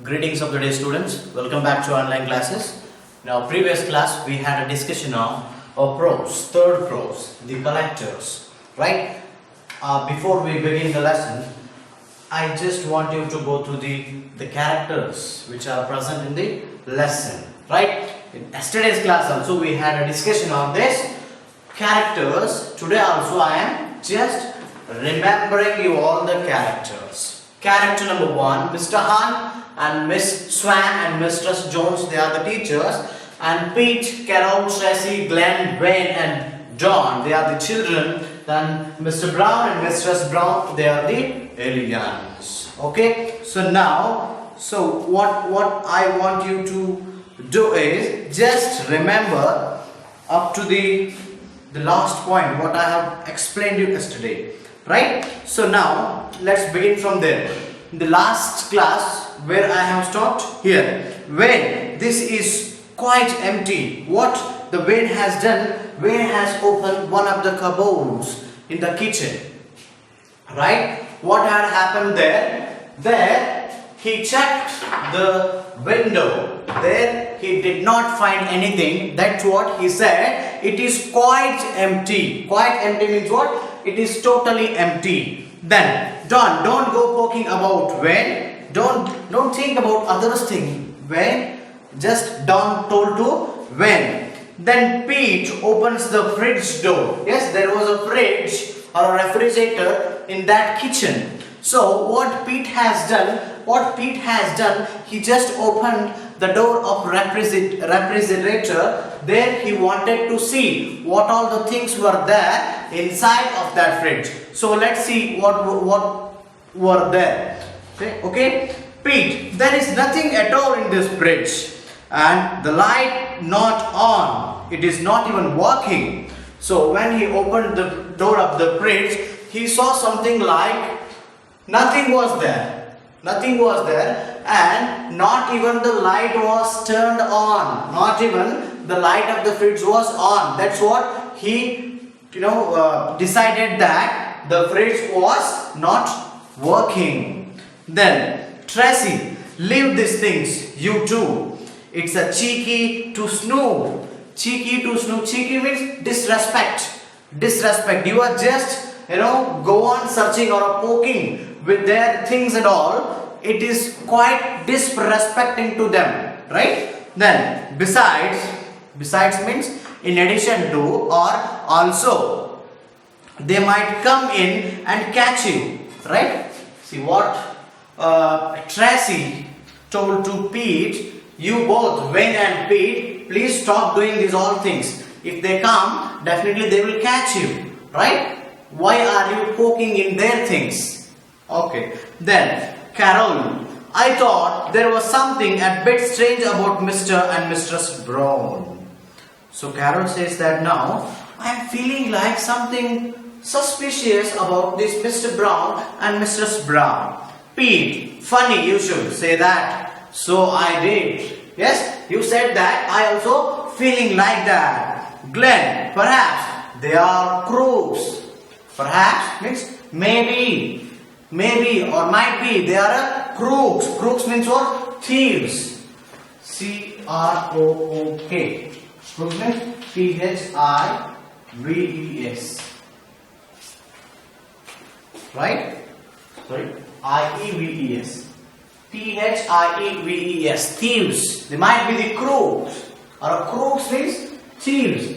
Greetings of the day, students. Welcome back to online classes. In our previous class we had a discussion on prose, third prose, the collectors, right? Before we begin the lesson, I just want you to go through the characters which are present in the lesson, right? In yesterday's class also we had a discussion on this characters. Today also I am just remembering you all the characters. Character number 1, Mr. Hunt and Miss Swan and Mistress Jones, they are the teachers, and Pete, Carol, Tracy, Glenn, Wayne and John, they are the children. Then Mr. Brown and Mistress Brown, they are the aliens. Okay, so now, what I want you to do is just remember up to the last point what I have explained you yesterday, right? So now let's begin from there. In the last class where I have stopped here, when this is quite empty, what the Wayne has done, Wayne has opened one of the cupboards in the kitchen, right? What had happened there? There he checked the window, there he did not find anything. That's what he said, it is quite empty. Quite empty means what? It is totally empty. Then don't go poking about when. Don't think about others thing. When, just Don told to when. Then Pete opens the fridge door. Yes, there was a fridge or a refrigerator in that kitchen. So what Pete has done, he just opened the door of refrigerator. There he wanted to see what all the things were there inside of that fridge. So let's see what were there. Okay, Pete, there is nothing at all in this fridge, and the light not on. It is not even working. So when he opened the door of the fridge, he saw something like nothing was there. Nothing was there, and not even the light was turned on. Not even the light of the fridge was on. That's what he, decided that the fridge was not working. Then Tracy, leave these things, you too. It's a cheeky to snoop. Cheeky to snoop. Cheeky means disrespect. Disrespect. You are just, go on searching or poking with their things and all. It is quite disrespecting to them, right? Then besides means in addition to or also, they might come in and catch you, right? See what Tracy told to Pete, you both, Wayne and Pete, please stop doing these all things. If they come, definitely they will catch you, right? Why are you poking in their things? Okay, then Carol, I thought there was something a bit strange about Mr. and Mistress Brown. So Carol says that now I am feeling like something suspicious about this Mr. Brown and Mistress Brown. Pete, funny you should say that. So I did. Yes, you said that. I also feeling like that. Glenn, perhaps they are crooks. Perhaps means maybe or might be they are crooks. Crooks means what? Thieves. C-R-O-O-K. Crooks means P-H-I-V-E-S. Right? Sorry. I-E-V-E-S. T-H-I-E-V-E-S. Thieves. They might be the crooks. Or crooks means thieves.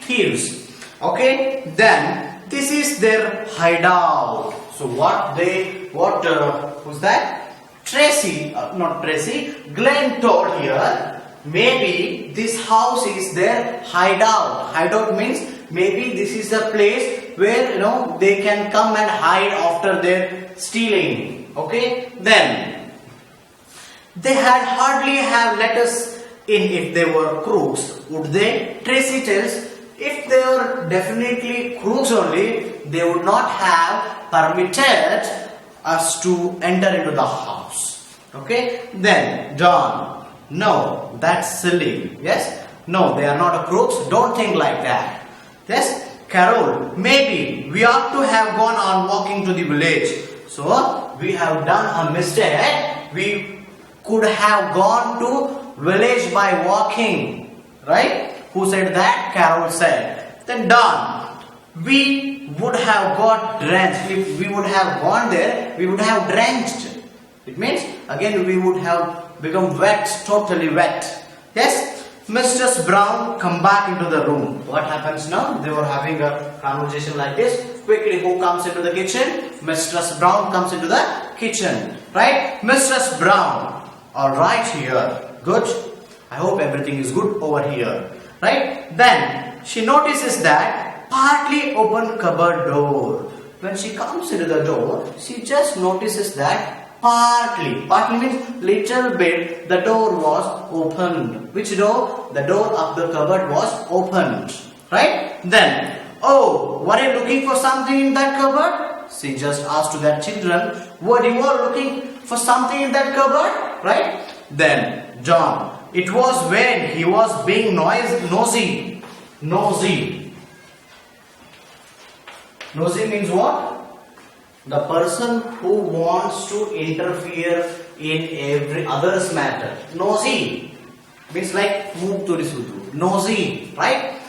Thieves. Okay. Then this is their hideout. So who's that? Glenn told here, maybe this house is their hideout. Hideout means maybe this is the place where they can come and hide after their stealing. Okay, then they had hardly have let us in if they were crooks, would they? Tracy tells, if they were definitely crooks only, they would not have permitted us to enter into the house. Okay, then John, no, that's silly. Yes, no, they are not a crooks. Don't think like that. Yes, Carol, maybe we ought to have gone on walking to the village. So we have done a mistake. We could have gone to village by walking. Right? Who said that? Carol said. Then Don, we would have got drenched. If we would have gone there, we would have drenched. It means again we would have become wet, totally wet. Yes? Mistress Brown come back into the room. What happens now? They were having a conversation like this. Quickly, who comes into the kitchen? Mistress Brown comes into the kitchen. Right? Mistress Brown. Alright here. Good. I hope everything is good over here. Right? Then she notices that partly open cupboard door. When she comes into the door, she just notices that partly means little bit, the door was opened. Which door? The door of the cupboard was opened. Right? Then, oh, were you looking for something in that cupboard? She just asked to their children, were you all looking for something in that cupboard? Right? Then, John, it was when he was being nosy. Nosy. Nosy means what? The person who wants to interfere in every other's matter. Nosy means like move to the nosy, right?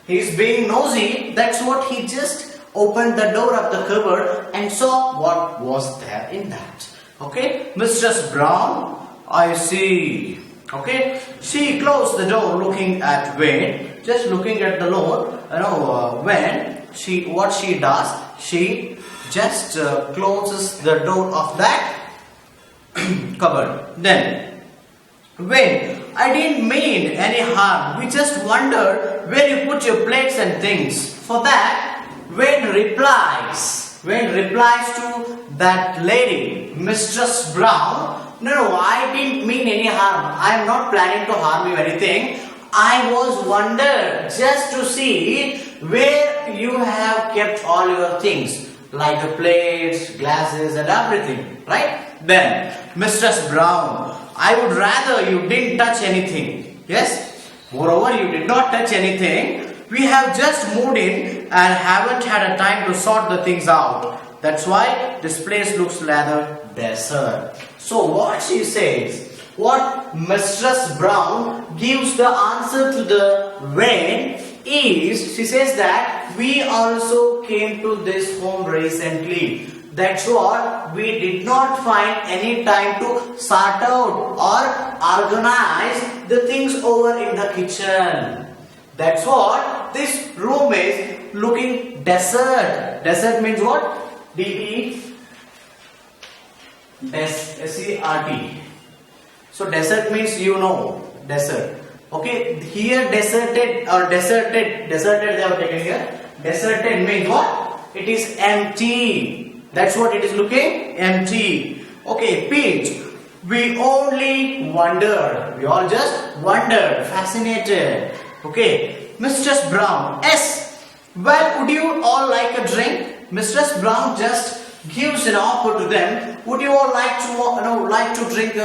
He is being nosy. That's what he just opened the door of the cupboard and saw what was there in that. Okay, Mistress Brown, I see. Okay, she closed the door, looking at Wayne, just looking at the Lord. When what she does, she just closes the door of that cupboard. Then, when I didn't mean any harm, we just wondered where you put your plates and things. For that, when replies to that lady, Mistress Brown, no, I didn't mean any harm. I am not planning to harm you anything. I was wondered just to see where you have kept all your things. Like the plates, glasses and everything, right? Then, Mistress Brown, I would rather you didn't touch anything. Yes? Moreover, you did not touch anything. We have just moved in and haven't had a time to sort the things out. That's why this place looks rather desert. So what she says, what Mistress Brown gives the answer to the Wayne is, she says that we also came to this home recently. That's what we did not find any time to sort out or organize the things over in the kitchen. That's what this room is looking desert. Desert means what? D-E-S-E-R-T. So desert means desert. Okay, here deserted they have taken here. Deserted means what? It is empty. That's what it is looking, empty. Okay, Pete, we only wondered. We all just wondered, fascinated. Okay, Mistress Brown, yes. Well, would you all like a drink? Mistress Brown just gives an offer to them. Would you all like to drink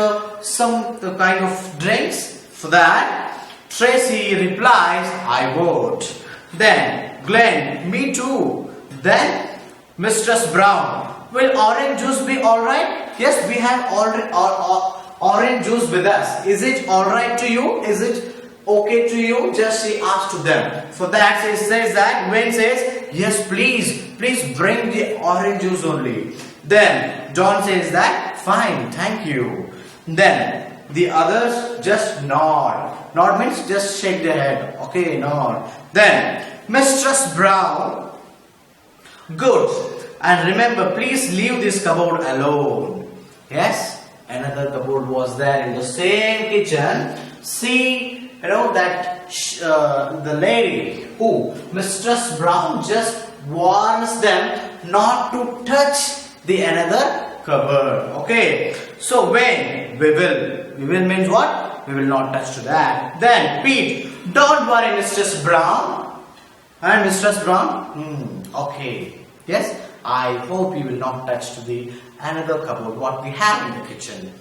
some kind of drinks? For that, Tracy replies, I would. Then Glenn, me too. Then Mistress Brown, will orange juice be alright? Yes, we have orange juice with us. Is it alright to you? Is it okay to you? Just she asked to them. For that she says that, Gwen says, yes, please bring the orange juice only. Then John says that, fine, thank you. Then the others just nod. Nod means just shake their head. Okay, nod. Then Mistress Brown, good. And remember, please leave this cupboard alone. Yes, another cupboard was there in the same kitchen. See, that the lady who Mistress Brown just warns them not to touch the another cupboard. Okay, so when we will means what? We will not touch to that. Then Pete, don't worry, Mistress Brown. And Mistress Brown, okay, yes, I hope you will not touch to the another cupboard what we have in the kitchen.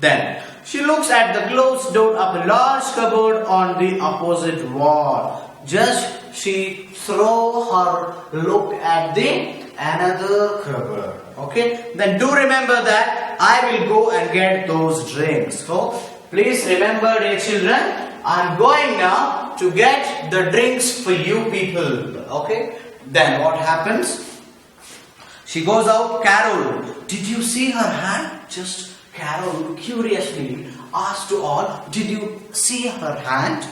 Then she looks at the closed door of a large cupboard on the opposite wall. Just she throw her look at the another cupboard. Okay. Then do remember that I will go and get those drinks. So please remember, dear children, I am going now to get the drinks for you people. Okay? Then what happens? She goes out. Carol, did you see her hand? Just Carol curiously asked to all, did you see her hand?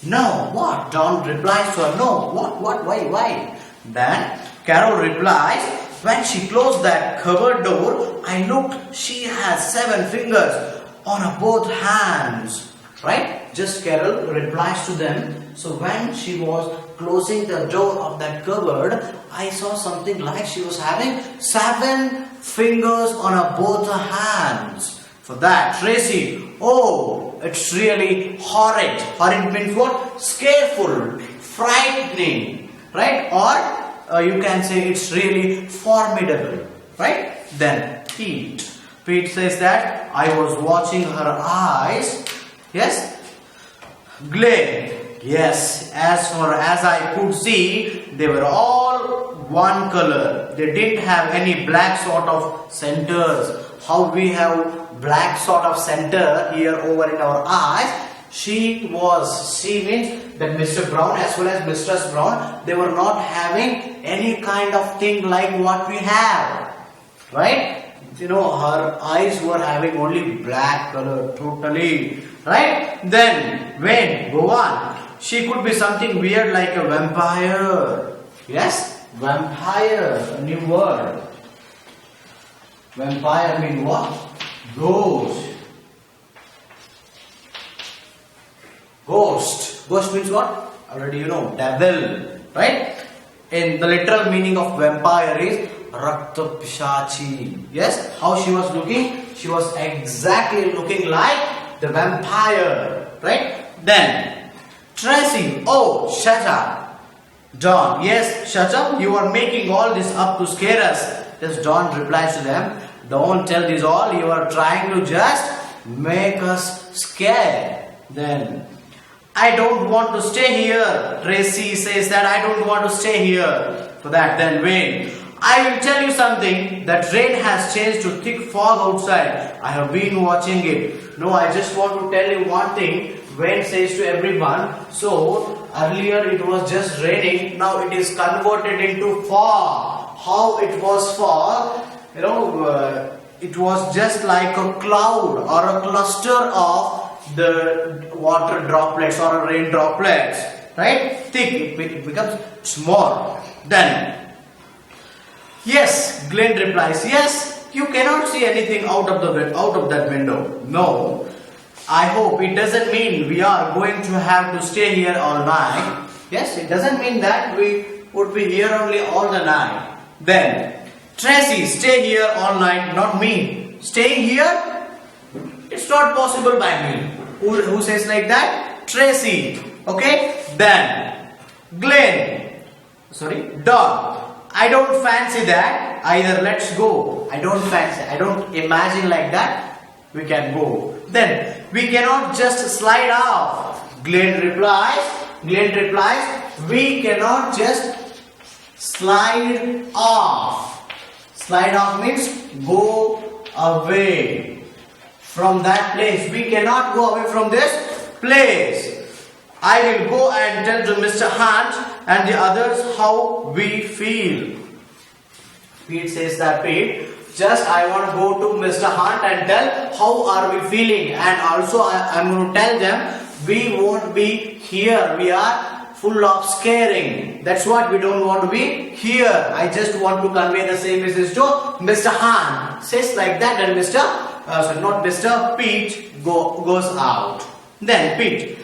No. What? Don replies to her, no. What? Why? Then Carol replies, when she closed that cupboard door, I looked, she has 7 fingers on her both hands. Right? Just Carol replies to them. So when she was closing the door of that cupboard, I saw something like she was having 7 fingers on her both her hands. For that, Tracy, oh, it's really horrid. Horrid means what? Scareful, frightening, right? Or you can say it's really formidable, right? Then Pete says that I was watching her eyes. Yes, Glenn. Yes, as far as I could see, they were all one color. They didn't have any black sort of centers. How we have black sort of center here over in our eyes. She means that Mr. Brown as well as Mistress Brown, they were not having any kind of thing like what we have. Right? You know, her eyes were having only black color totally. Right? Then, when, go on. She could be something weird like a vampire. Yes? Vampire, a new word. Vampire means what? Ghost. Ghost means what? Already you know, devil. Right? In the literal meaning of vampire is Rakta Pishachi. Yes? How she was looking? She was exactly looking like the vampire. Right? Then Tracy, oh, shut up. Don, yes, shut up. You are making all this up to scare us. Yes, Don replies to them, don't tell this all. You are trying to just make us scared. Then, I don't want to stay here. Tracy says that I don't want to stay here. For that, then Wayne, I will tell you something. That rain has changed to thick fog outside. I have been watching it. No, I just want to tell you one thing. Wayne says to everyone, so earlier it was just raining, now it is converted into fog. How it was fog? You know, it was just like a cloud or a cluster of the water droplets or rain droplets. Right? Thick, it becomes small. Then, yes, Glenn replies, yes, you cannot see anything out of that window. No. I hope it doesn't mean we are going to have to stay here all night. Yes, it doesn't mean that we would be here only all the night. Then, Tracy, stay here all night, not me. Staying here? It's not possible by me. Who says like that? Tracy. Okay? Then, Don. I don't fancy that. Either let's go. I don't imagine like that. We can go. Then, we cannot just slide off. Glenn replies, we cannot just slide off. Slide off means go away from that place. We cannot go away from this place. I will go and tell to Mr. Hunt and the others how we feel. Pete says that, Pete, just I want to go to Mr. Hunt and tell how are we feeling, and also I'm going to tell them we won't be here. We are full of scaring. That's what we don't want to be here. I just want to convey the same message to Mr. Hunt. Says like that, and Pete goes out. Then Pete,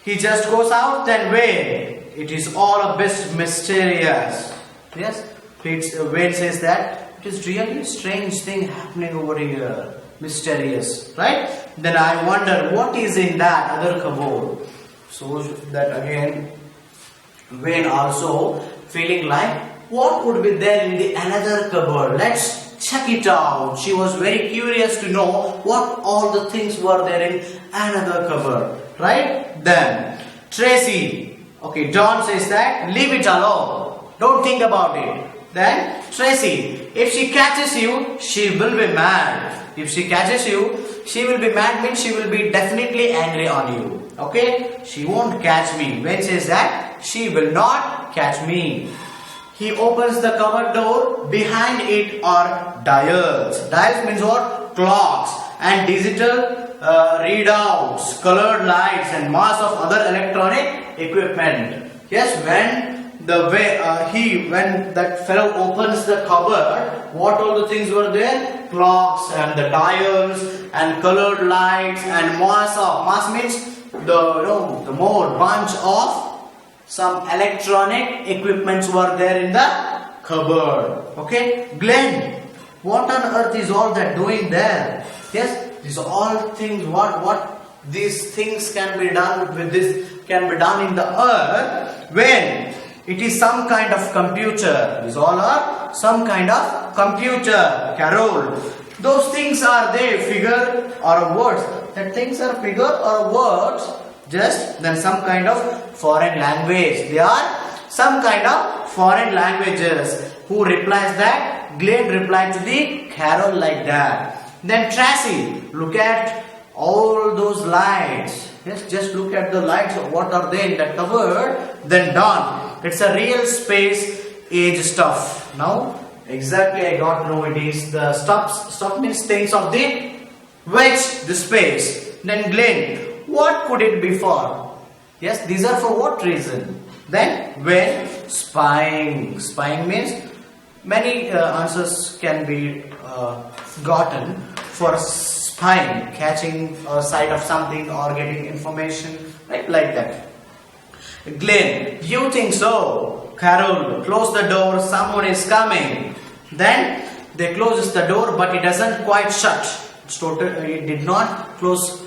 he just goes out. Then Wayne, it is all a bit mysterious. Yes, Wayne says that. It is really a strange thing happening over here. Mysterious, right? Then I wonder what is in that other cupboard. So that again, Wayne also feeling like what would be there in the another cupboard. Let's check it out. She was very curious to know what all the things were there in another cupboard, right? Then Tracy, okay, Don says that leave it alone. Don't think about it. Then Tracy, if she catches you, she will be mad. If she catches you, she will be mad means she will be definitely angry on you. Okay? She won't catch me. When says that, she will not catch me. He opens the cupboard door. Behind it are dials. Dials means what? Clocks and digital readouts, colored lights and mass of other electronic equipment. Yes, when when that fellow opens the cupboard, what all the things were there? Clocks and the dials and colored lights and mass means the more bunch of some electronic equipments were there in the cupboard. Okay, Glenn, what on earth is all that doing there? Yes, these are all things. What these things can be done with this can be done in the earth when it is some kind of computer. These all are some kind of computer. Carol, those things are they figure or words? That things are figure or words? Just then some kind of foreign language. They are some kind of foreign languages. Who replies that? Glenn replied to the Carol like that. Then Tracy, look at all those lights. Yes, just look at the lights. What are they in that cupboard? Then Don, it's a real space age stuff. Now exactly I got to know it is the stuff means things of the space. Then Glenn, what could it be for? Yes, these are for what reason? Then when spying. Spying means many answers can be gotten for spying, catching a sight of something or getting information, right, like that. Glenn, you think so? Carol, close the door, someone is coming. Then they closes the door, but it doesn't quite shut. It did not close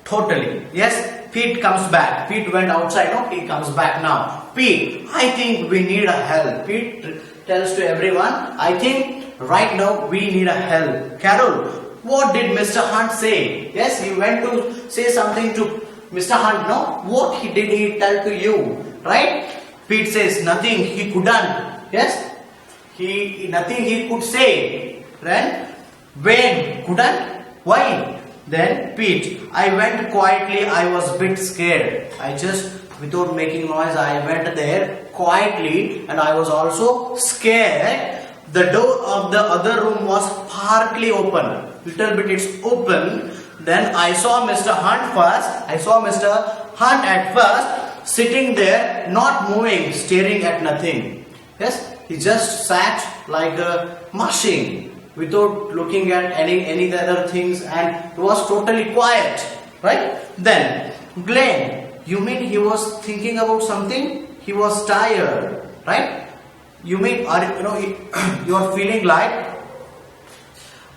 totally. Yes, Pete comes back. Pete went outside. No, he comes back now. Pete, I think we need a help. Pete tells to everyone, I think right now we need a help. Carol, what did Mr. Hunt say? Yes, he went to say something to Mr. Hunt. No, what did he tell to you? Right? Pete says nothing. He couldn't. Yes, nothing he could say. Right? When couldn't? Why? Then Pete, I went quietly. I was a bit scared. I just without making noise, I went there quietly, and I was also scared. The door of the other room was partly open. Little bit it's open. Then I saw Mr. Hunt first. I saw Mr. Hunt at first sitting there, not moving, staring at nothing. Yes, he just sat like a machine without looking at any other things, and it was totally quiet. Right? Then Glenn, you mean he was thinking about something? He was tired, right? You mean you are feeling like,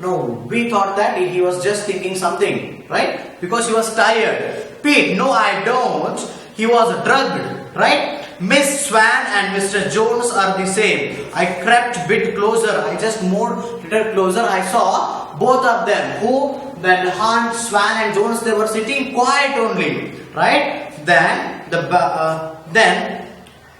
no, we thought that he was just thinking something, right? Because he was tired. Pete, no, I don't. He was drugged, right? Miss Swan and Mr. Jones are the same. I crept a bit closer. I just moved little closer. I saw both of them. Who? Then Hunt, Swan and Jones, they were sitting quiet only, right? Then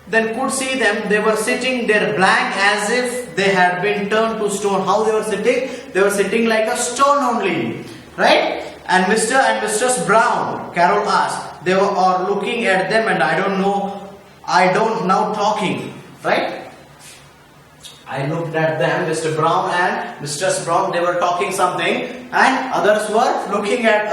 could see them. They were sitting there blank as if they had been turned to stone. How they were sitting? They were sitting like a stone only, right? And Mr. and Mrs. Brown, Carol asked, they are looking at them, and I don't now talking, right? I looked at them, Mr. Brown and Mrs. Brown, they were talking something, and others were looking at,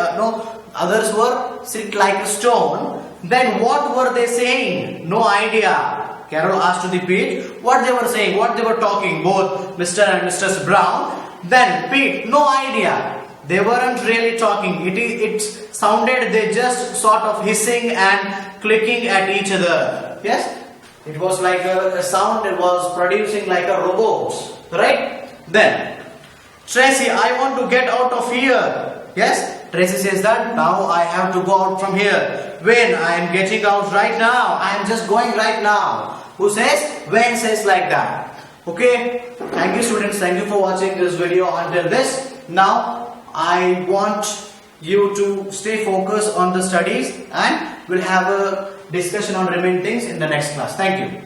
others were sit like a stone. Then what were they saying? No idea. Carol asked to the Pete what they were saying, what they were talking, both Mr. and Mrs. Brown. Then Pete, no idea. They weren't really talking. It sounded they just sort of hissing and clicking at each other. Yes? It was like a sound it was producing like a robot. Right? Then Tracy, I want to get out of here. Yes? Tracy says that now I have to go out from here. When? I am getting out right now. I am just going right now. Who says? When says like that. Okay? Thank you students. Thank you for watching this video until this. Now I want you to stay focused on the studies, and we'll have a discussion on remaining things in the next class. Thank you.